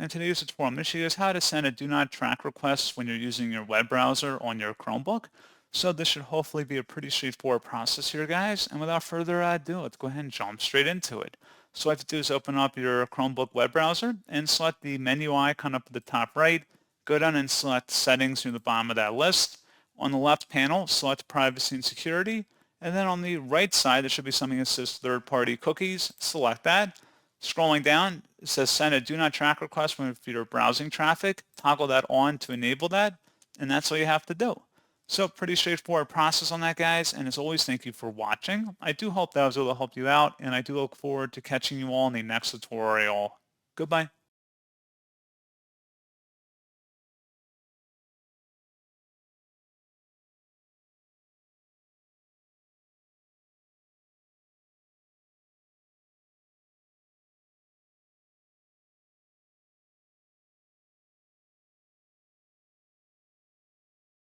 In today's tutorial, I'm going to show you guys how to send a Do Not Track request when you're using your web browser on your Chromebook. So this should hopefully be a pretty straightforward process here, guys. And without further ado, let's go ahead and jump straight into it. So what you have to do is open up your Chromebook web browser and select the menu icon up at the top right. Go down and select Settings near the bottom of that list. On the left panel, select Privacy and Security. And then on the right side, there should be something that says Third-Party Cookies. Select that. Scrolling down, it says send a do not track request when you're browsing traffic. Toggle that on to enable that, and that's all you have to do. So pretty straightforward process on that, guys, and as always, thank you for watching. I do hope that I was able to help you out, and I do look forward to catching you all in the next tutorial. Goodbye.